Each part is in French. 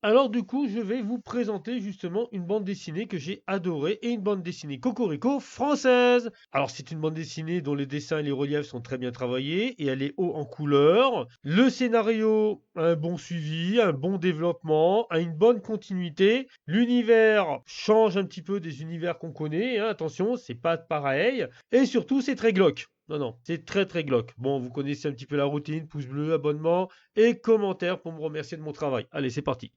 Alors du coup, je vais vous présenter justement une bande dessinée que j'ai adorée et une bande dessinée cocorico française. Alors c'est une bande dessinée dont les dessins et les reliefs sont très bien travaillés et elle est haut en couleur. Le scénario a un bon suivi, un bon développement, a une bonne continuité. L'univers change un petit peu des univers qu'on connaît, hein, attention, c'est pas pareil. Et surtout, c'est très glauque. Non, non, c'est très très glauque. Bon, vous connaissez un petit peu la routine, pouce bleu, abonnement et commentaires pour me remercier de mon travail. Allez, c'est parti.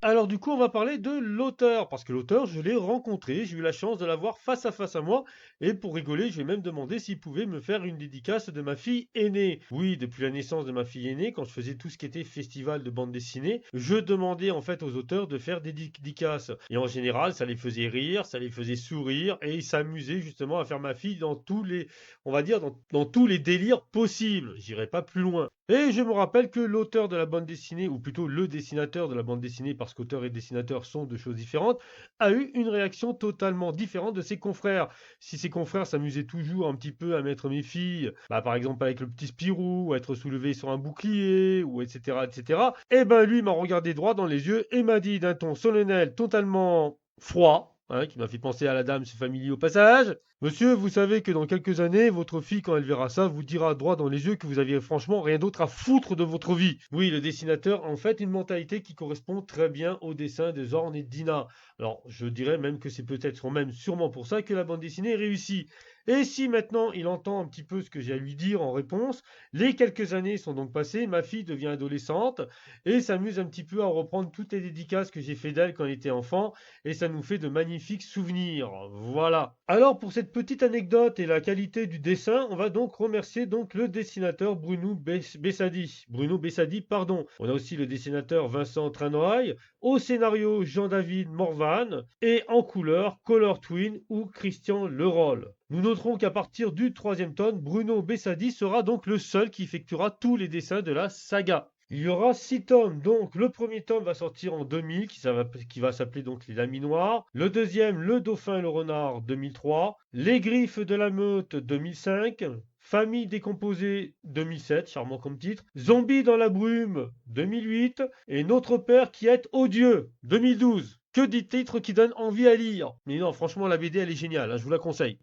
Alors du coup, on va parler de l'auteur, parce que l'auteur, je l'ai rencontré, j'ai eu la chance de l'avoir face à face à moi, et pour rigoler, je lui ai même demandé s'il pouvait me faire une dédicace de ma fille aînée. Oui, depuis la naissance de ma fille aînée, quand je faisais tout ce qui était festival de bande dessinée, je demandais en fait aux auteurs de faire des dédicaces. Et en général, ça les faisait rire, ça les faisait sourire, et ils s'amusaient justement à faire ma fille dans tous les, on va dire, dans tous les délires possibles. J'irai pas plus loin. Et je me rappelle que l'auteur de la bande dessinée, ou plutôt le dessinateur de la bande dessinée, parce qu'auteur et dessinateur sont deux choses différentes, a eu une réaction totalement différente de ses confrères. Si ses confrères s'amusaient toujours un petit peu à mettre mes filles, bah, par exemple avec le petit Spirou, ou être soulevé sur un bouclier, ou etc., etc., et ben lui m'a regardé droit dans les yeux et m'a dit d'un ton solennel, totalement froid, hein, qui m'a fait penser à la dame Family au passage. Monsieur, vous savez que dans quelques années, votre fille, quand elle verra ça, vous dira droit dans les yeux que vous aviez franchement rien d'autre à foutre de votre vie. Oui, le dessinateur a en fait une mentalité qui correspond très bien au dessin de Zorn et de Dina. Alors, je dirais même que c'est peut-être même sûrement pour ça que la bande dessinée réussit. Et si maintenant il entend un petit peu ce que j'ai à lui dire en réponse, les quelques années sont donc passées, ma fille devient adolescente et s'amuse un petit peu à reprendre toutes les dédicaces que j'ai fait d'elle quand elle était enfant et ça nous fait de magnifiques souvenirs. Voilà. Alors pour cette petite anecdote et la qualité du dessin, on va donc remercier donc le dessinateur Bessadi. Bruno Bessadi, pardon. On a aussi le dessinateur Vincent Tranoï, au scénario Jean-David Morvan et en couleur Color Twin ou Christian Leroll. Nous noterons qu'à partir du troisième tome, Bruno Bessadi sera donc le seul qui effectuera tous les dessins de la saga. Il y aura 6 tomes, donc le premier tome va sortir en 2000, qui va s'appeler donc Les Laminoirs. Le deuxième, Le Dauphin et le Renard, 2003. Les Griffes de la Meute, 2005. Famille décomposée, 2007, charmant comme titre. Zombies dans la brume, 2008. Et Notre Père qui est odieux, 2012. Que des titres qui donnent envie à lire. Mais non, franchement, la BD, elle est géniale, hein, je vous la conseille.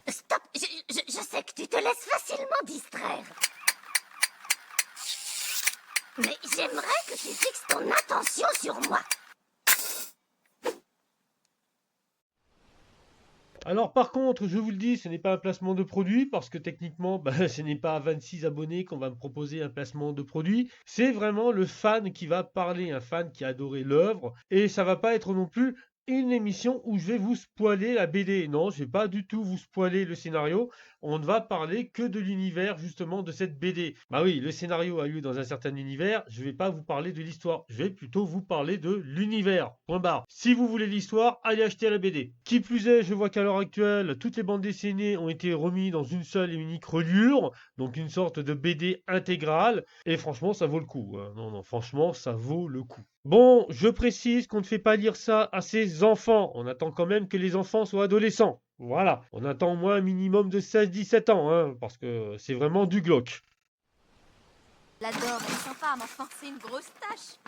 Stop, je sais que tu te laisses facilement distraire. Mais j'aimerais que tu fixes ton attention sur moi. Alors par contre, je vous le dis, ce n'est pas un placement de produit parce que techniquement, bah, ce n'est pas à 26 abonnés qu'on va me proposer un placement de produit. C'est vraiment le fan qui va parler, un fan qui a adoré l'œuvre. Et ça va pas être non plus une émission où je vais vous spoiler la BD. Non, je vais pas du tout vous spoiler le scénario. On ne va parler que de l'univers justement de cette BD. Bah oui, le scénario a lieu dans un certain univers. Je vais pas vous parler de l'histoire. Je vais plutôt vous parler de l'univers. Point barre. Si vous voulez l'histoire, allez acheter la BD. Qui plus est, je vois qu'à l'heure actuelle, toutes les bandes dessinées ont été remises dans une seule et unique reliure, donc une sorte de BD intégrale. Et franchement, ça vaut le coup, hein. Non, non, franchement, ça vaut le coup. Bon, je précise qu'on ne fait pas lire ça à ses enfants. On attend quand même que les enfants soient adolescents. Voilà, on attend au moins un minimum de 16-17 ans, hein, parce que c'est vraiment du glauque. L'adore, elle est sympa, mais enfin, c'est une grosse tâche.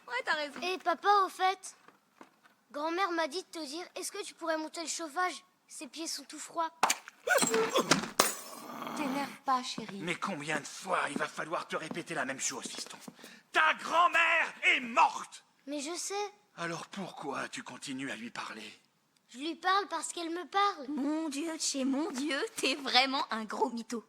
Ouais, t'as raison. Et papa, au fait, grand-mère m'a dit de te dire, est-ce que tu pourrais monter le chauffage? Ses pieds sont tout froids. T'énerve pas, chérie. Mais combien de fois il va falloir te répéter la même chose, fiston? Ta grand-mère est morte! Mais je sais, Alors pourquoi tu continues à lui parler? je lui parle parce qu'elle me parle. Mon Dieu, chez mon Dieu, t'es vraiment un gros mytho.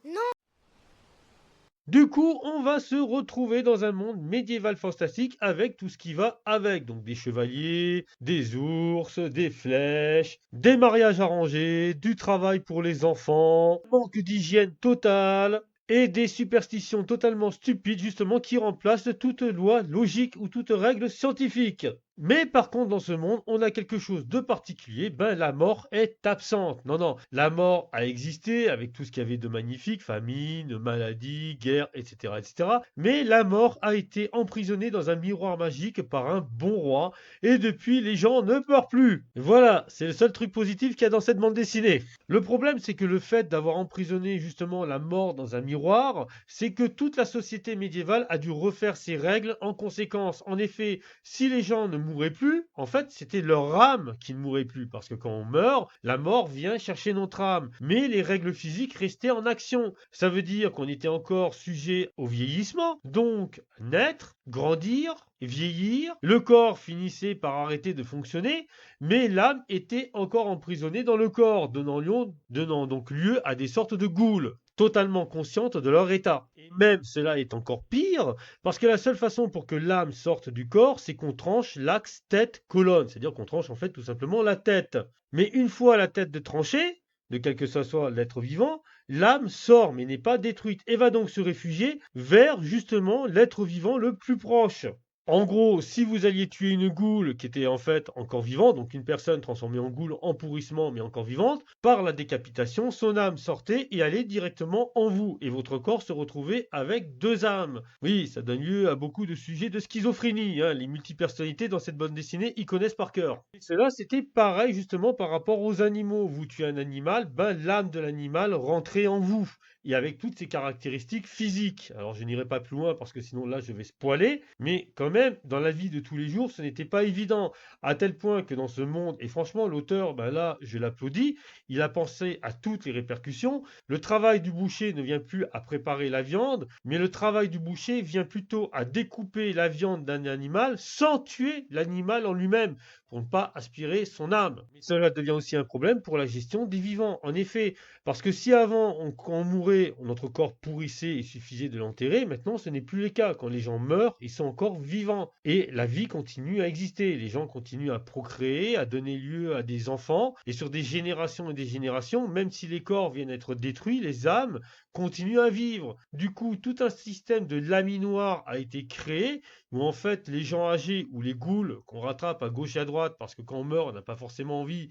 Du coup, on va se retrouver dans un monde médiéval fantastique avec tout ce qui va avec. Donc des chevaliers, des ours, des flèches, des mariages arrangés, du travail pour les enfants, manque d'hygiène totale et des superstitions totalement stupides justement qui remplacent toute loi logique ou toute règle scientifique. Mais par contre, dans ce monde, on a quelque chose de particulier, ben la mort est absente. Non, non, la mort a existé avec tout ce qu'il y avait de magnifique, famine, maladie, guerre, etc., etc. Mais la mort a été emprisonnée dans un miroir magique par un bon roi, et depuis, les gens ne meurent plus. Voilà, c'est le seul truc positif qu'il y a dans cette bande dessinée. Le problème, c'est que le fait d'avoir emprisonné justement la mort dans un miroir, c'est que toute la société médiévale a dû refaire ses règles en conséquence. En effet, si les gens ne mouraient plus, en fait, c'était leur âme qui ne mourait plus. Parce que quand on meurt, la mort vient chercher notre âme. Mais les règles physiques restaient en action. Ça veut dire qu'on était encore sujet au vieillissement. Donc, naître, grandir, vieillir, le corps finissait par arrêter de fonctionner, mais l'âme était encore emprisonnée dans le corps, donnant donc lieu à des sortes de ghouls, totalement conscientes de leur état. Et même cela est encore pire, parce que la seule façon pour que l'âme sorte du corps, c'est qu'on tranche l'axe tête-colonne, c'est-à-dire qu'on tranche en fait tout simplement la tête. Mais une fois la tête de tranchée, de quel que soit l'être vivant, l'âme sort mais n'est pas détruite et va donc se réfugier vers justement l'être vivant le plus proche. En gros, si vous alliez tuer une goule qui était en fait encore vivante, donc une personne transformée en goule en pourrissement mais encore vivante, par la décapitation, son âme sortait et allait directement en vous, et votre corps se retrouvait avec deux âmes. Oui, ça donne lieu à beaucoup de sujets de schizophrénie, hein. Les multipersonnalités dans cette bande dessinée y connaissent par cœur. Et cela, c'était pareil justement par rapport aux animaux. Vous tuez un animal, ben l'âme de l'animal rentrait en vous, et avec toutes ses caractéristiques physiques. Alors je n'irai pas plus loin parce que sinon là je vais spoiler, mais quand même dans la vie de tous les jours ce n'était pas évident, à tel point que dans ce monde, et franchement l'auteur, ben là je l'applaudis, il a pensé à toutes les répercussions. Le travail du boucher ne vient plus à préparer la viande, mais le travail du boucher vient plutôt à découper la viande d'un animal sans tuer l'animal en lui-même, pour ne pas aspirer son âme. Mais cela devient aussi un problème pour la gestion des vivants. En effet, parce que si avant, quand on mourait, notre corps pourrissait, il suffisait de l'enterrer, maintenant ce n'est plus le cas. Quand les gens meurent, ils sont encore vivants. Et la vie continue à exister. Les gens continuent à procréer, à donner lieu à des enfants. Et sur des générations et des générations, même si les corps viennent être détruits, les âmes continuent à vivre. Du coup, tout un système de laminoir a été créé, où en fait les gens âgés ou les ghouls qu'on rattrape à gauche et à droite, parce que quand on meurt on n'a pas forcément envie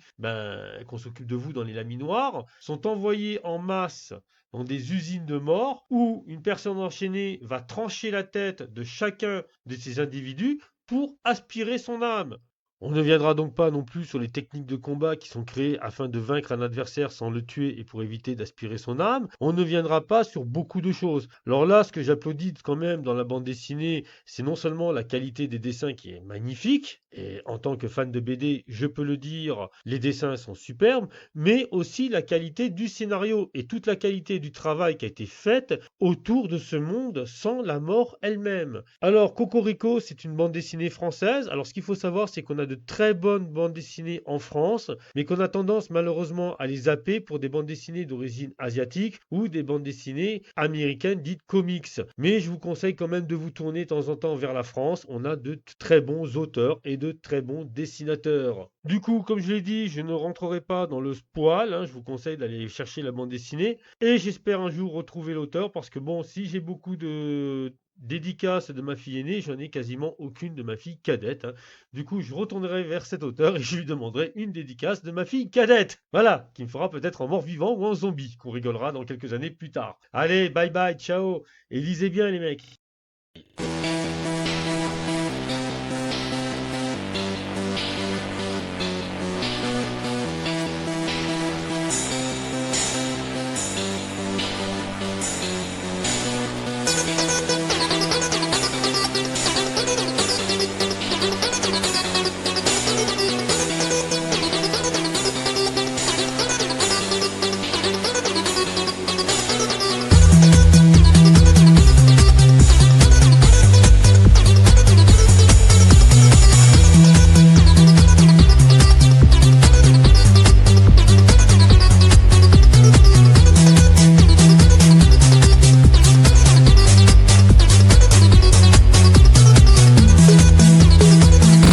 qu'on s'occupe de vous dans les laminoirs, sont envoyés en masse dans des usines de mort où une personne enchaînée va trancher la tête de chacun de ces individus pour aspirer son âme. On ne viendra donc pas non plus sur les techniques de combat qui sont créées afin de vaincre un adversaire sans le tuer et pour éviter d'aspirer son âme. On ne viendra pas sur beaucoup de choses. Alors là, ce que j'applaudis quand même dans la bande dessinée, c'est non seulement la qualité des dessins qui est magnifique, et en tant que fan de BD, je peux le dire, les dessins sont superbes, mais aussi la qualité du scénario et toute la qualité du travail qui a été fait autour de ce monde sans la mort elle-même. Alors, Cocorico, c'est une bande dessinée française. Alors, ce qu'il faut savoir, c'est qu'on a de très bonnes bandes dessinées en France, mais qu'on a tendance malheureusement à les zapper pour des bandes dessinées d'origine asiatique ou des bandes dessinées américaines dites comics. Mais je vous conseille quand même de vous tourner de temps en temps vers la France. On a de très bons auteurs et de très bons dessinateurs. Du coup, comme je l'ai dit, je ne rentrerai pas dans le spoil, hein. Je vous conseille d'aller chercher la bande dessinée et j'espère un jour retrouver l'auteur parce que bon, si j'ai beaucoup de dédicaces de ma fille aînée, j'en ai quasiment aucune de ma fille cadette, hein. Du coup, je retournerai vers cet auteur et je lui demanderai une dédicace de ma fille cadette. Voilà, qui me fera peut-être en mort-vivant ou en zombie, qu'on rigolera dans quelques années plus tard. Allez, bye bye, ciao, et lisez bien les mecs.